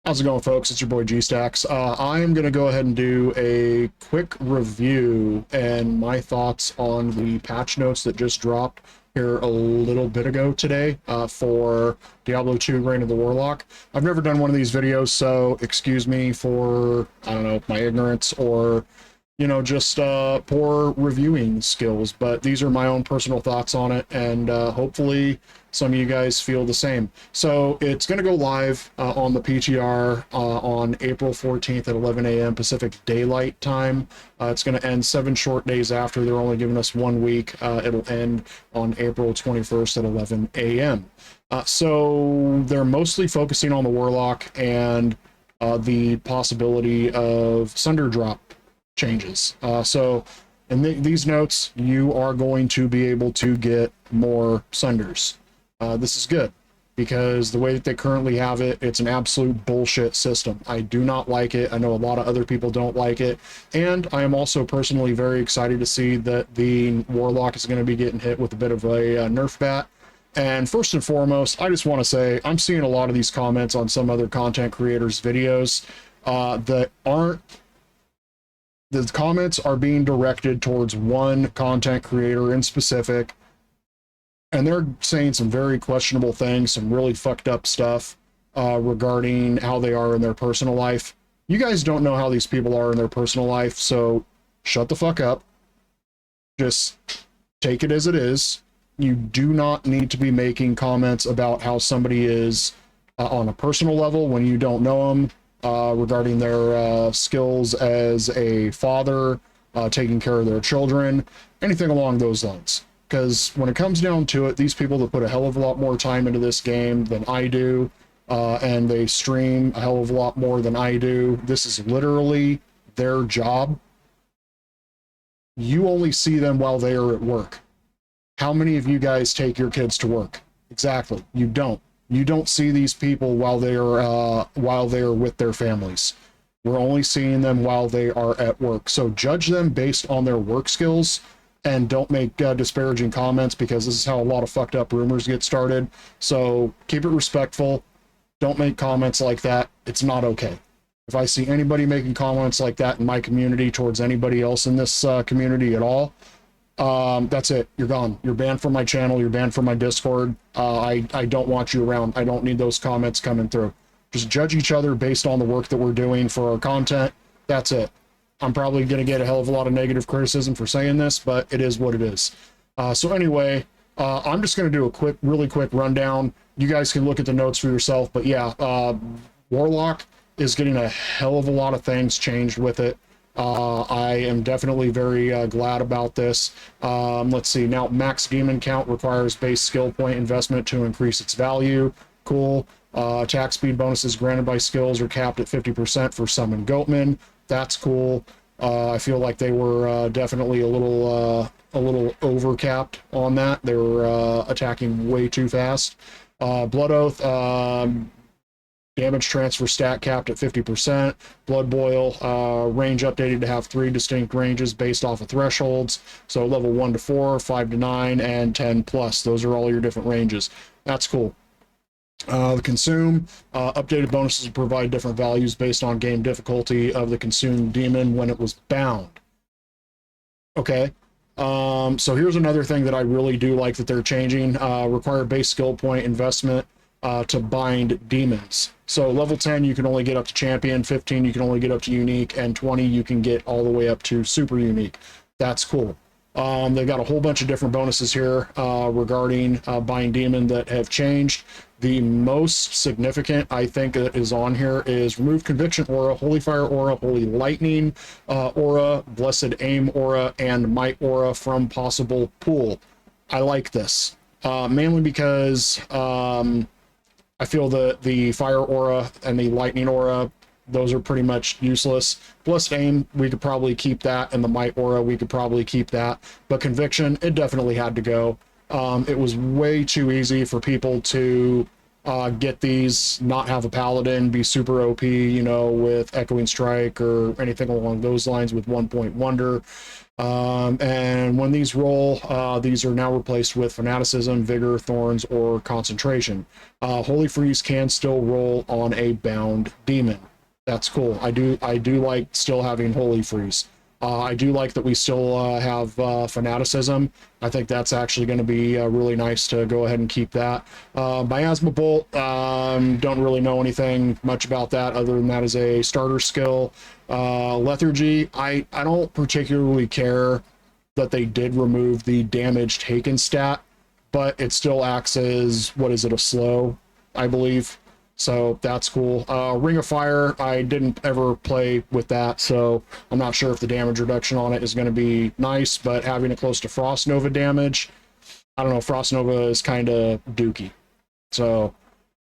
How's it going, folks? It's your boy G-Stacks. I am going to go ahead and do a quick review and my thoughts on the patch notes that just dropped here a little bit ago today for Diablo 2 Reign of the Warlock. I've never done one of these videos, so excuse me for, I don't know, my ignorance or, you know, just poor reviewing skills, but these are my own personal thoughts on it, and hopefully some of you guys feel the same. So it's going to go live on the PTR on April 14th at 11 a.m. Pacific Daylight Time. It's going to end 7 short days after. They're only giving us 1 week. It'll end on April 21st at 11 a.m. So they're mostly focusing on the Warlock and the possibility of Sunder Drop changes. So in these notes, you are going to be able to get more Sunders. This is good because the way that they currently have it, it's an absolute bullshit system. I do not like it. I know a lot of other people don't like it. And I am also personally very excited to see that the Warlock is going to be getting hit with a bit of a nerf bat. And first and foremost, I just want to say I'm seeing a lot of these comments on some other content creators' videos that aren't. The comments are being directed towards one content creator in specific, and they're saying some very questionable things, some really fucked up stuff regarding how they are in their personal life. You guys don't know how these people are in their personal life, so shut the fuck up. Just take it as it is. You do not need to be making comments about how somebody is on a personal level when you don't know them, regarding their skills as a father, taking care of their children, anything along those lines. Because when it comes down to it, these people that put a hell of a lot more time into this game than I do, and they stream a hell of a lot more than I do, this is literally their job. You only see them while they are at work. How many of you guys take your kids to work? Exactly. You don't. You don't see these people while they are with their families. We're only seeing them while they are at work. So judge them based on their work skills, and don't make disparaging comments, because this is how a lot of fucked up rumors get started. So keep it respectful. Don't make comments like that. It's not okay. If I see anybody making comments like that in my community towards anybody else in this community at all, that's it. You're gone. You're banned from my channel. You're banned from my Discord. I don't want you around. I don't need those comments coming through. Just judge each other based on the work that we're doing for our content. That's it. I'm probably going to get a hell of a lot of negative criticism for saying this, but it is what it is. So anyway, I'm just going to do a really quick rundown. You guys can look at the notes for yourself, but yeah, Warlock is getting a hell of a lot of things changed with it. I am definitely very glad about this. Let's see, now max demon count requires base skill point investment to increase its value. Cool. Attack speed bonuses granted by skills are capped at 50% for summon Goatman. That's cool. I feel like they were definitely a little over-capped on that. They were attacking way too fast. Blood Oath, damage transfer stat capped at 50%. Blood Boil, range updated to have 3 distinct ranges based off of thresholds. So level 1 to 4, 5 to 9, and 10 plus. Those are all your different ranges. That's cool. The consume, updated bonuses will provide different values based on game difficulty of the consumed demon when it was bound. Okay. So here's another thing that I really do like that they're changing. Require base skill point investment to bind demons. So level 10 you can only get up to champion, 15 you can only get up to unique, and 20 you can get all the way up to super unique. That's cool. They've got a whole bunch of different bonuses here regarding bind demon that have changed. The most significant, I think, that is on here is remove conviction aura, holy fire aura, holy lightning aura, blessed aim aura, and might aura from possible pool. I like this mainly because I feel that the fire aura and the lightning aura, those are pretty much useless. Blessed aim, we could probably keep that, and the might aura, we could probably keep that. But conviction, it definitely had to go. It was way too easy for people to get these, not have a paladin, be super OP, you know, with Echoing Strike or anything along those lines with 1 point wonder. And when these roll, these are now replaced with Fanaticism, Vigor, Thorns, or Concentration. Holy Freeze can still roll on a bound demon. That's cool. I do like still having Holy Freeze. I do like that we still have Fanaticism. I think that's actually going to be really nice to go ahead and keep that. Miasma Bolt, don't really know anything much about that other than that is a starter skill. Lethargy, I don't particularly care that they did remove the damage taken stat, but it still acts as, what is it, a slow, I believe. So that's cool. Ring of Fire, I didn't ever play with that, so I'm not sure if the damage reduction on it is going to be nice, but having it close to Frost Nova damage, I don't know, Frost Nova is kind of dookie. So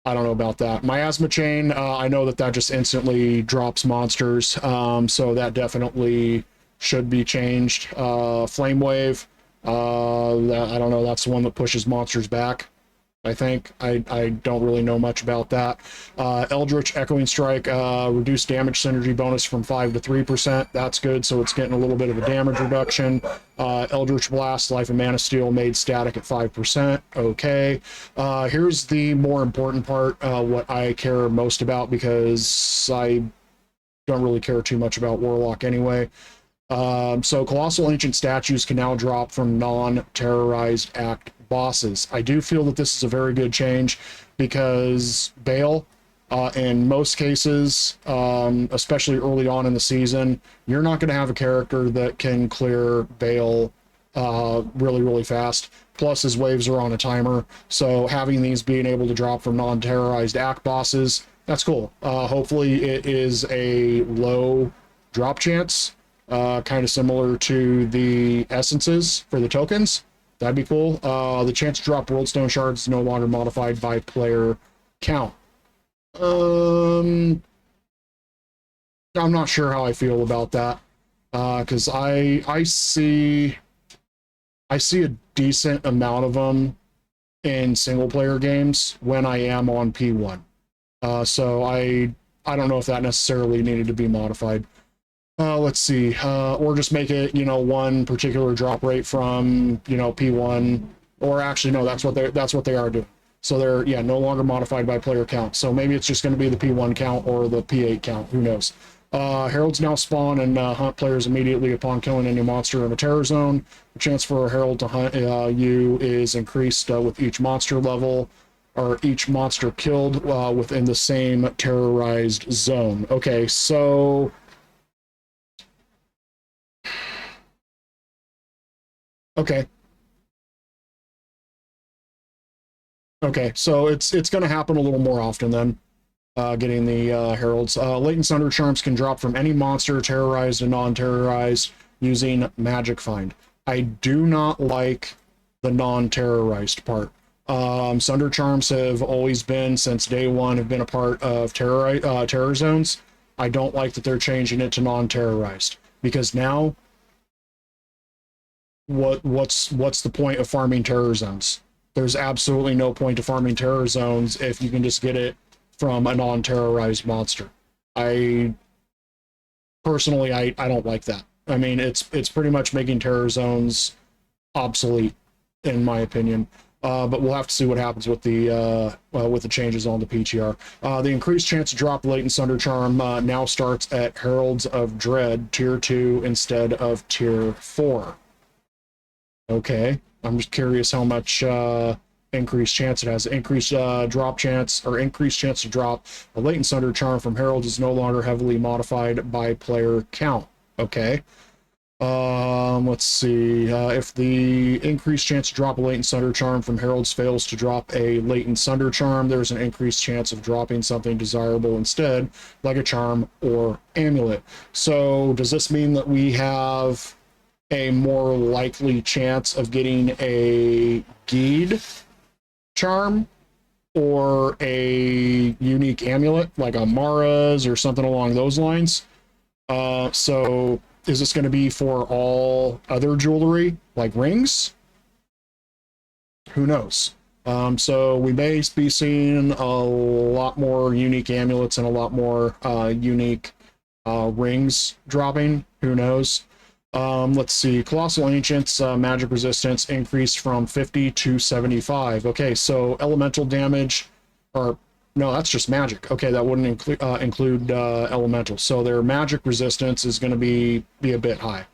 I don't know about that. Miasma Chain, I know that that just instantly drops monsters, so that definitely should be changed. Flame Wave, I don't know, that's the one that pushes monsters back. I think. I don't really know much about that. Eldritch Echoing Strike, reduced damage synergy bonus from 5 to 3%. That's good, so it's getting a little bit of a damage reduction. Eldritch Blast, Life and Mana Steel made static at 5%. Okay. Here's the more important part, what I care most about, because I don't really care too much about Warlock anyway. So Colossal Ancient Statues can now drop from non-terrorized act bosses. I do feel that this is a very good change because Bale, in most cases, especially early on in the season, you're not going to have a character that can clear Bale really, really fast. Plus, his waves are on a timer, so having these being able to drop from non-terrorized act bosses, that's cool. Hopefully, it is a low drop chance, kind of similar to the essences for the tokens. That'd be cool. The chance to drop Worldstone shards is no longer modified by player count. I'm not sure how I feel about that, because I see a decent amount of them in single player games when I am on P1. So I don't know if that necessarily needed to be modified. Let's see, or just make it, you know, one particular drop rate from, you know, P1, or actually, no, that's what they are doing. So they're, yeah, no longer modified by player count. So maybe it's just going to be the P1 count or the P8 count, who knows. Heralds now spawn and hunt players immediately upon killing any monster in a terror zone. The chance for a herald to hunt you is increased with each monster level, or each monster killed within the same terrorized zone. Okay, so okay. Okay, so it's going to happen a little more often then, getting the heralds. Latent Sunder Charms can drop from any monster, terrorized and non-terrorized, using Magic Find. I do not like the non-terrorized part. Sunder Charms have always been, since day one, have been a part of terror zones. I don't like that they're changing it to non-terrorized, because now what's the point of farming terror zones? There's absolutely no point to farming terror zones if you can just get it from a non-terrorized monster. I personally, I don't like that. I mean, it's pretty much making terror zones obsolete, in my opinion. But we'll have to see what happens with the changes on the PTR. The increased chance to drop Latent Sunder Charm now starts at Heralds of Dread Tier 2 instead of Tier 4. Okay, I'm just curious how much increased chance it has. Increased drop chance, or increased chance to drop a Latent Sunder Charm from Herald is no longer heavily modified by player count. Okay. Let's see. If the increased chance to drop a Latent Sunder Charm from Heralds fails to drop a Latent Sunder Charm, there's an increased chance of dropping something desirable instead, like a charm or amulet. So does this mean that we have a more likely chance of getting a Geed charm or a unique amulet like a Mara's or something along those lines? So is this going to be for all other jewelry like rings? Who knows? So we may be seeing a lot more unique amulets and a lot more unique rings dropping. Who knows? Let's see. Colossal Ancients magic resistance increased from 50 to 75. Okay, so elemental damage, or no, that's just magic. Okay, that wouldn't include elemental. So their magic resistance is going to be a bit high.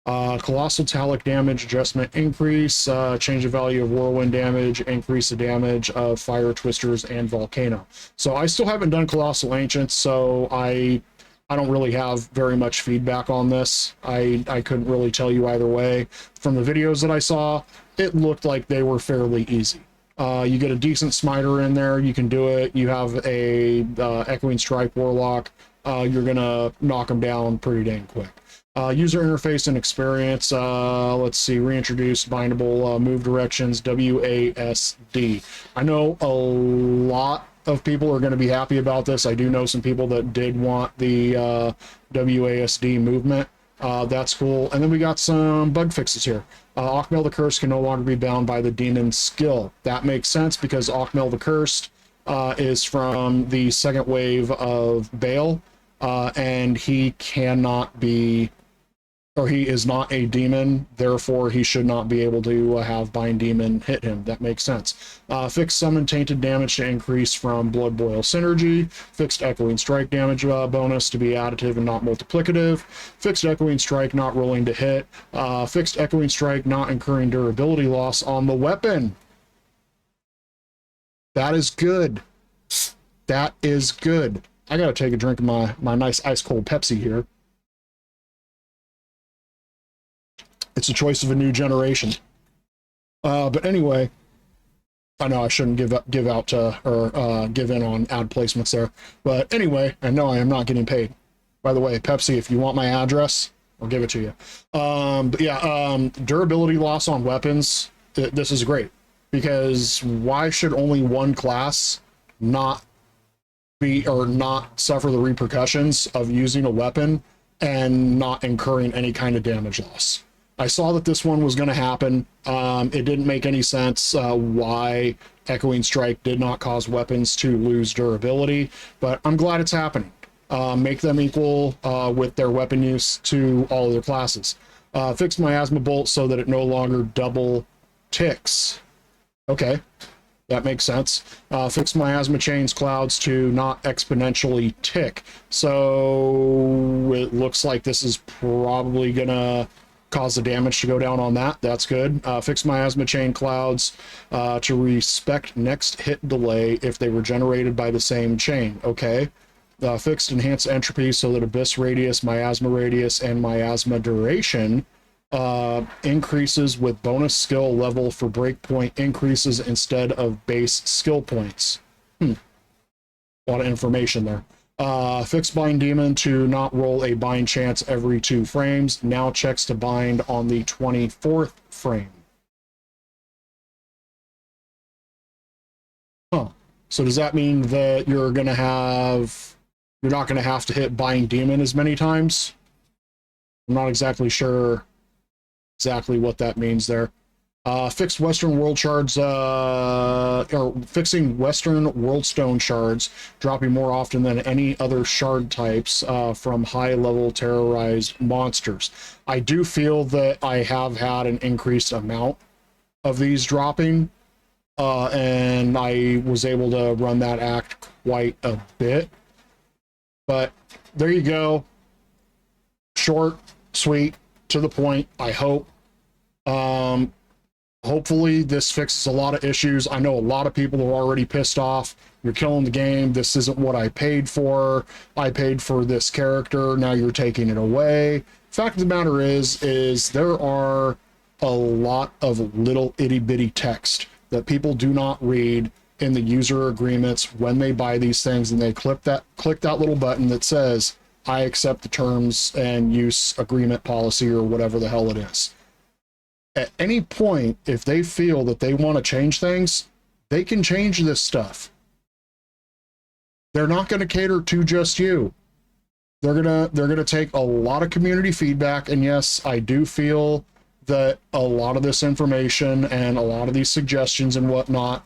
Colossal Talic damage adjustment increase, change the value of whirlwind damage, increase the damage of fire twisters and volcano. So I still haven't done Colossal Ancients, so I don't really have very much feedback on this. I couldn't really tell you either way. From the videos that I saw, it looked like they were fairly easy. You get a decent smiter in there, you can do it. You have a Echoing Strike Warlock, you're gonna knock them down pretty dang quick. User interface and experience, let's see, reintroduced bindable move directions, WASD. I know a lot of people are going to be happy about this. I do know some people that did want the WASD movement. That's cool. And then we got some bug fixes here. Akmel the Cursed can no longer be bound by the demon skill. That makes sense because Akmel the Cursed is from the second wave of Baal, and he cannot be, or he is not a demon, therefore he should not be able to have Bind Demon hit him. That makes sense. Fixed Summon Tainted damage to increase from Blood Boil Synergy. Fixed Echoing Strike damage bonus to be additive and not multiplicative. Fixed Echoing Strike not rolling to hit. Fixed Echoing Strike not incurring durability loss on the weapon. That is good. That is good. I gotta take a drink of my nice ice cold Pepsi here. It's a choice of a new generation. But anyway, I know I shouldn't give out or give in on ad placements there. But anyway, I know I am not getting paid. By the way, Pepsi, if you want my address, I'll give it to you. But yeah, durability loss on weapons. This is great because why should only one class not be or not suffer the repercussions of using a weapon and not incurring any kind of damage loss? I saw that this one was going to happen. It didn't make any sense why Echoing Strike did not cause weapons to lose durability, but I'm glad it's happening. Make them equal with their weapon use to all of their classes. Fix Miasma Bolt so that it no longer double ticks. Okay, that makes sense. Fix Miasma Chains Clouds to not exponentially tick. So it looks like this is probably going to cause the damage to go down on that. That's good. Fix Miasma Chain Clouds to respect next hit delay if they were generated by the same chain. Okay. Fixed Enhanced Entropy so that Abyss Radius, Miasma Radius, and Miasma Duration increases with bonus skill level for breakpoint increases instead of base skill points. A lot of information there. Fixed Bind Demon to not roll a bind chance every 2 frames. Now checks to bind on the 24th frame. Huh. So does that mean that you're not going to have to hit Bind Demon as many times? I'm not exactly sure exactly what that means there. Fixed Western World Shards, or fixing Western World Stone Shards, dropping more often than any other shard types from high-level terrorized monsters. I do feel that I have had an increased amount of these dropping, and I was able to run that act quite a bit. But there you go. Short, sweet, to the point, I hope. Hopefully this fixes a lot of issues. I know a lot of people are already pissed off. You're killing the game. This isn't what I paid for. I paid for this character. Now you're taking it away. Fact of the matter is there are a lot of little itty bitty text that people do not read in the user agreements when they buy these things, and they click that little button that says, I accept the terms and use agreement policy or whatever the hell it is. At any point, if they feel that they want to change things, they can change this stuff. They're not going to cater to just you. They're gonna take a lot of community feedback, and yes, I do feel that a lot of this information and a lot of these suggestions and whatnot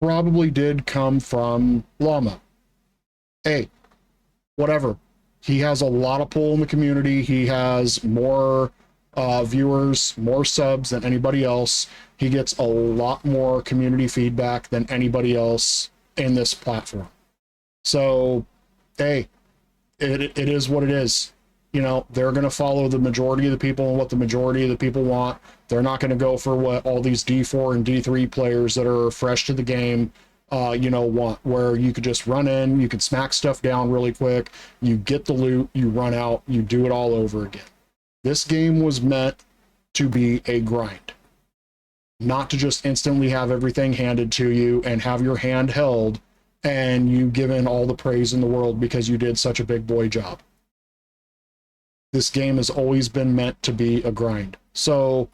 probably did come from Llama. Hey, whatever. He has a lot of pull in the community. He has more viewers, more subs than anybody else. He gets a lot more community feedback than anybody else in this platform. So, hey, it is what it is. You know, they're going to follow the majority of the people and what the majority of the people want. They're not going to go for what all these D4 and D3 players that are fresh to the game, want, where you could just run in, you could smack stuff down really quick, you get the loot, you run out, you do it all over again. This game was meant to be a grind, not to just instantly have everything handed to you and have your hand held and you given all the praise in the world because you did such a big boy job. This game has always been meant to be a grind. So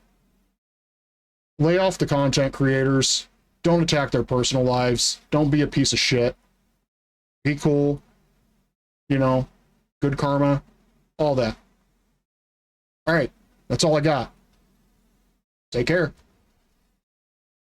lay off the content creators. Don't attack their personal lives. Don't be a piece of shit. Be cool. Good karma. All that. All right. That's all I got. Take care.